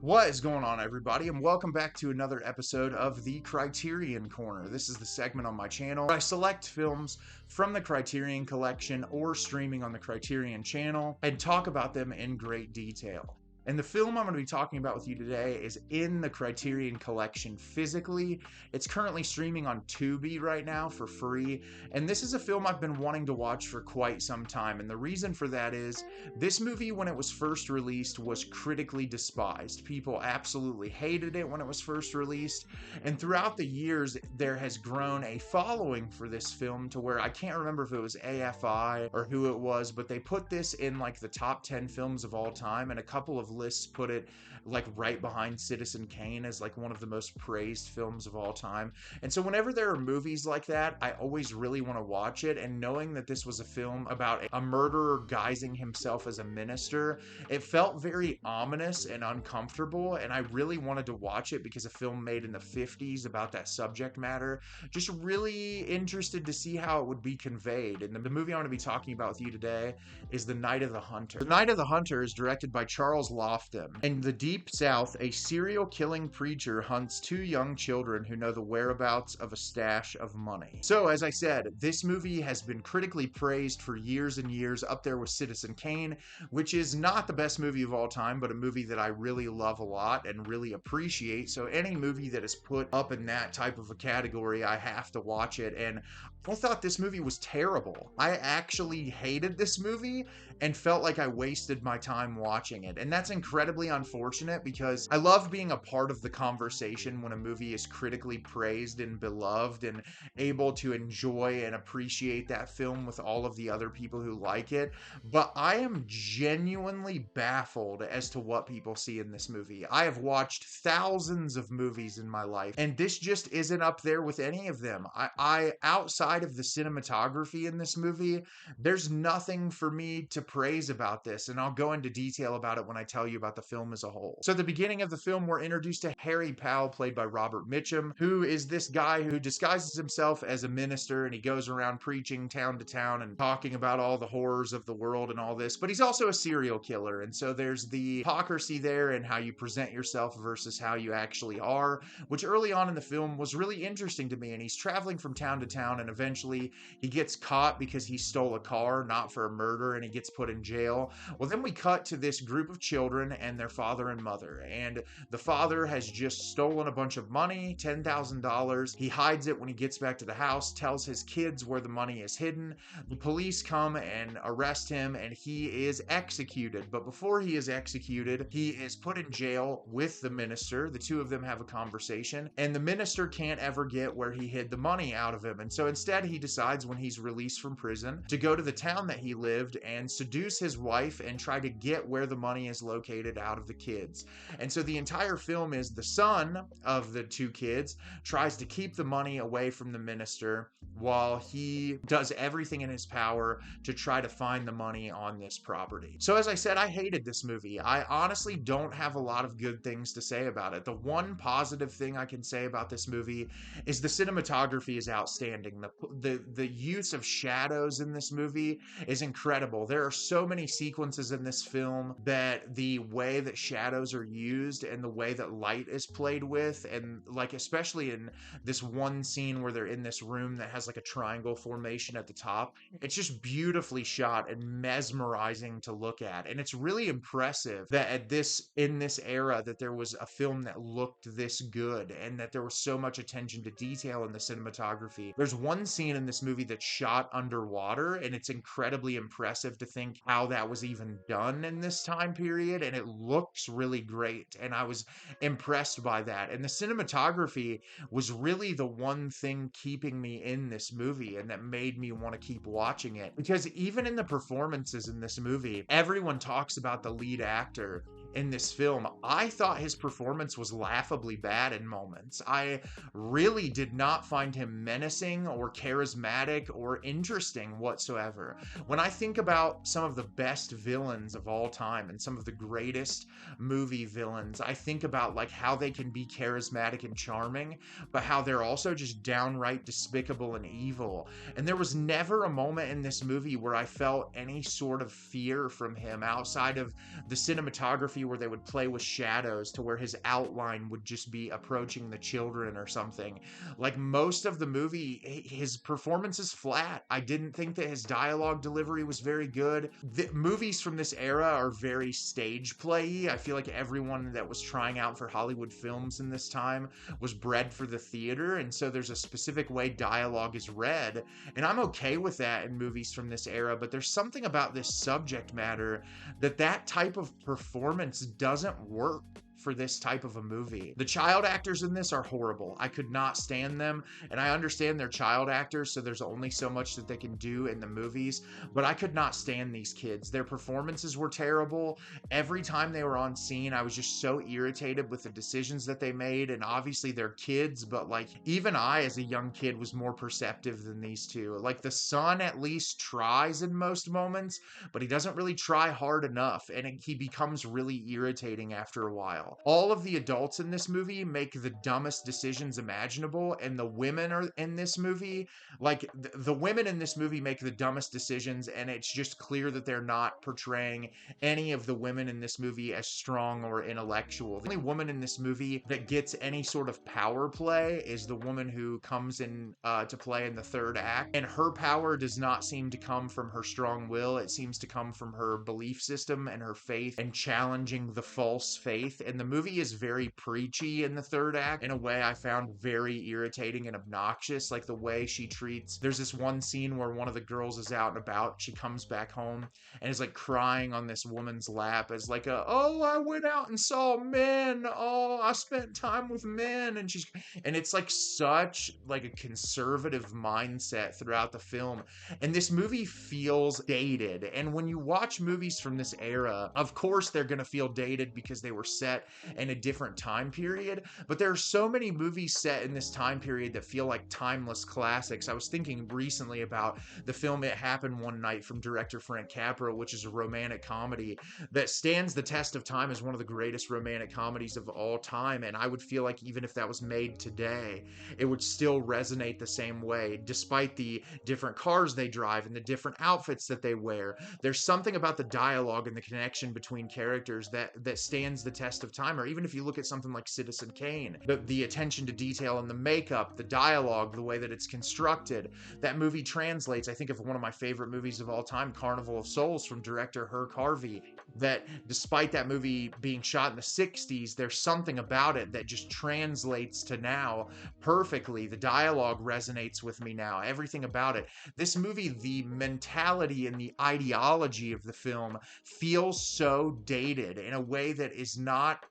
What is going on, everybody, and welcome back to another episode of the Criterion Corner. This is the segment on my channel where I select films from the Criterion collection or streaming on the Criterion channel and talk about them in great detail. And the film I'm going to be talking about with you today is in the Criterion collection physically. It's currently streaming on Tubi right now for free, and this is a film I've been wanting to watch for quite some time. And the reason for that is this movie, when it was first released, was critically despised. People absolutely hated it when it was first released, and throughout the years there has grown a following for this film to where I can't remember if it was AFI or who it was, but they put this in like the top 10 films of all time, and a couple of lists put it like right behind Citizen Kane as like one of the most praised films of all time. And so whenever there are movies like that, I always really want to watch it. And knowing that this was a film about a murderer guising himself as a minister, it felt very ominous and uncomfortable, and I really wanted to watch it because a film made in the 50s about that subject matter, just really interested to see how it would be conveyed. And the movie I want to be talking about with you today is The Night of the Hunter. The Night of the Hunter is directed by Charles Laughton. In the Deep South, a serial killing preacher hunts two young children who know the whereabouts of a stash of money. So, as I said, this movie has been critically praised for years and years, up there with Citizen Kane, which is not the best movie of all time, but a movie that I really love a lot and really appreciate. So any movie that is put up in that type of a category, I have to watch it. And I thought this movie was terrible. I actually hated this movie and felt like I wasted my time watching it. And that's incredibly unfortunate because I love being a part of the conversation when a movie is critically praised and beloved and able to enjoy and appreciate that film with all of the other people who like it. But I am genuinely baffled as to what people see in this movie. I have watched thousands of movies in my life, and this just isn't up there with any of them. I outside of the cinematography in this movie, there's nothing for me to praise about this, and I'll go into detail about it when I tell you about the film as a whole. So at the beginning of the film, we're introduced to Harry Powell, played by Robert Mitchum, who is this guy who disguises himself as a minister, and he goes around preaching town to town and talking about all the horrors of the world and all this, but he's also a serial killer. And so there's the hypocrisy there in how you present yourself versus how you actually are, which early on in the film was really interesting to me. And he's traveling from town to town, and eventually he gets caught because he stole a car, not for a murder, and he gets put in jail. Well, then we cut to this group of children and their father and mother, and the father has just stolen a bunch of money, $10,000. He hides it when he gets back to the house, tells his kids where the money is hidden. The police come and arrest him, and he is executed. But before he is executed, he is put in jail with the minister. The two of them have a conversation, and the minister can't ever get where he hid the money out of him. And so instead, he decides when he's released from prison to go to the town that he lived and seduce his wife and try to get where the money is located out of the kids. And so the entire film is the son of the two kids tries to keep the money away from the minister while he does everything in his power to try to find the money on this property. So as I said, I hated this movie. I honestly don't have a lot of good things to say about it. The one positive thing I can say about this movie is the cinematography is outstanding. The use of shadows in this movie is incredible. There are so many sequences in this film that the way that shadows are used and the way that light is played with, and like especially in this one scene where they're in this room that has like a triangle formation at the top, it's just beautifully shot and mesmerizing to look at. And it's really impressive that in this era that there was a film that looked this good and that there was so much attention to detail in the cinematography. There's one scene in this movie that's shot underwater, and it's incredibly impressive to think how that was even done in this time period, and it looks really great, and I was impressed by that. And the cinematography was really the one thing keeping me in this movie and that made me want to keep watching it, because even in the performances in this movie, everyone talks about the lead actor in this film. I thought his performance was laughably bad in moments. I really did not find him menacing or charismatic or interesting whatsoever. When I think about some of the best villains of all time and some of the greatest movie villains, I think about like how they can be charismatic and charming, but how they're also just downright despicable and evil. And there was never a moment in this movie where I felt any sort of fear from him outside of the cinematography cinematography where they would play with shadows to where his outline would just be approaching the children or something. Like most of the movie, his performance is flat. I didn't think that his dialogue delivery was very good. The movies from this era are very stage play-y. I feel like everyone that was trying out for Hollywood films in this time was bred for the theater, and so there's a specific way dialogue is read, and I'm okay with that in movies from this era, but there's something about this subject matter that type of performance doesn't work for this type of a movie. The child actors in this are horrible. I could not stand them, and I understand they're child actors, so there's only so much that they can do in the movies, but I could not stand these kids. Their performances were terrible. Every time they were on scene, I was just so irritated with the decisions that they made, and obviously they're kids, but like, even I as a young kid was more perceptive than these two. Like, the son at least tries in most moments, but he doesn't really try hard enough, and he becomes really irritating after a while. All of the adults in this movie make the dumbest decisions imaginable, and the women are in this movie, like, the women in this movie make the dumbest decisions, and it's just clear that they're not portraying any of the women in this movie as strong or intellectual. The only woman in this movie that gets any sort of power play is the woman who comes in to play in the third act, and her power does not seem to come from her strong will. It seems to come from her belief system and her faith and challenging the false faith. And the movie is very preachy in the third act in a way I found very irritating and obnoxious. Like the way she treats, there's this one scene where one of the girls is out and about, she comes back home and is like crying on this woman's lap as like oh, I went out and saw men, oh, I spent time with men, and it's like such like a conservative mindset throughout the film, and this movie feels dated. And when you watch movies from this era, of course they're gonna feel dated because they were set in a different time period, but there are so many movies set in this time period that feel like timeless classics. I was thinking recently about the film It Happened One Night from director Frank Capra, which is a romantic comedy that stands the test of time as one of the greatest romantic comedies of all time, and I would feel like even if that was made today, it would still resonate the same way, despite the different cars they drive and the different outfits that they wear. There's something about the dialogue and the connection between characters that stands the test of time. Or even if you look at something like Citizen Kane, the attention to detail and the makeup, the dialogue, the way that it's constructed, that movie translates. I think of one of my favorite movies of all time, Carnival of Souls, from director Herc Harvey, that despite that movie being shot in the 60s, there's something about it that just translates to now perfectly. The dialogue resonates with me now, everything about it. This movie, the mentality and the ideology of the film feels so dated in a way that is not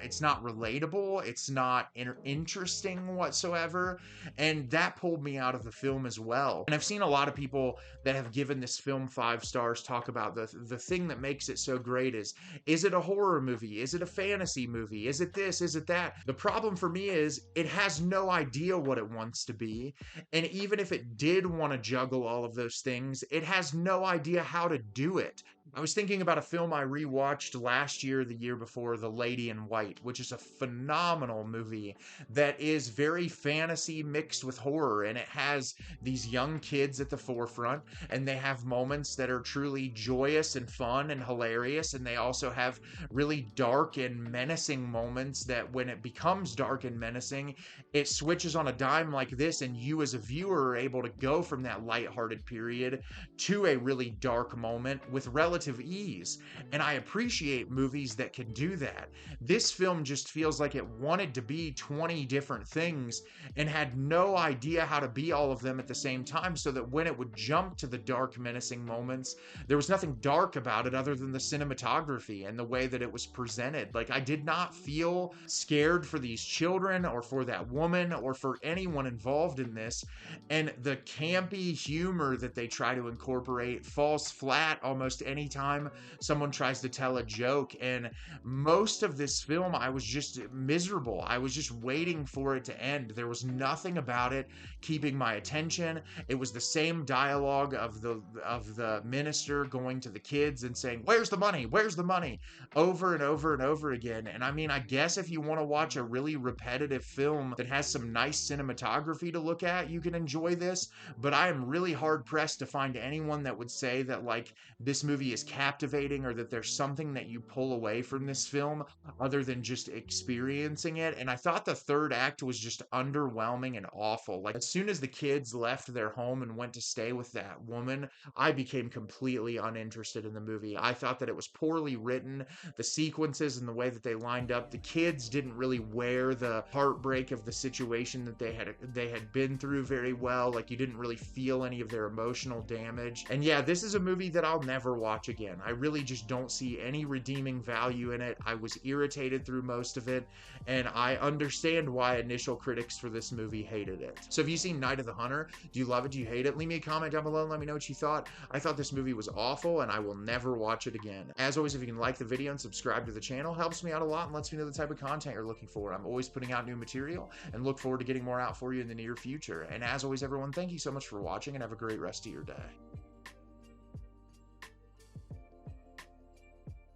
it's not relatable, it's not interesting whatsoever, and that pulled me out of the film as well. And I've seen a lot of people that have given this film 5 stars talk about the thing that makes it so great is it a horror movie? Is it a fantasy movie? Is it this? Is it that? The problem for me is it has no idea what it wants to be, and even if it did want to juggle all of those things, it has no idea how to do it. I was thinking about a film I rewatched last year, the year before, The Lady in White, which is a phenomenal movie that is very fantasy mixed with horror, and it has these young kids at the forefront, and they have moments that are truly joyous and fun and hilarious, and they also have really dark and menacing moments that when it becomes dark and menacing, it switches on a dime like this, and you as a viewer are able to go from that lighthearted period to a really dark moment with relative ease, and I appreciate movies that can do that. This film just feels like it wanted to be 20 different things and had no idea how to be all of them at the same time, so that when it would jump to the dark, menacing moments, there was nothing dark about it other than the cinematography and the way that it was presented. Like, I did not feel scared for these children or for that woman or for anyone involved in this, and the campy humor that they try to incorporate falls flat almost any time someone tries to tell a joke. And most of this film, I was just miserable. I was just waiting for it to end. There was nothing about it keeping my attention. It was the same dialogue of the minister going to the kids and saying, "Where's the money? money? Where's the money? Over and over and over again. And I mean, I guess if you want to watch a really repetitive film that has some nice cinematography to look at, you can enjoy this. But I am really hard pressed to find anyone that would say that like this movie is captivating or that there's something that you pull away from this film other than just experiencing it. And I thought the third act was just underwhelming and awful. Like as soon as the kids left their home and went to stay with that woman, I became completely uninterested in the movie. I thought that it was poorly written, the sequences and the way that they lined up. The kids didn't really wear the heartbreak of the situation that they had been through very well. Like you didn't really feel any of their emotional damage. And yeah, this is a movie that I'll never watch again. I really just don't see any redeeming value in it. I was irritated through most of it, and I understand why initial critics for this movie hated it. So have you seen Night of the Hunter? Do you love it? Do you hate it? Leave me a comment down below and let me know what you thought. I thought this movie was awful, and I will never watch it again. As always, if you can like the video and subscribe to the channel, helps me out a lot and lets me know the type of content you're looking for. I'm always putting out new material and look forward to getting more out for you in the near future. And as always, everyone, thank you so much for watching and have a great rest of your day.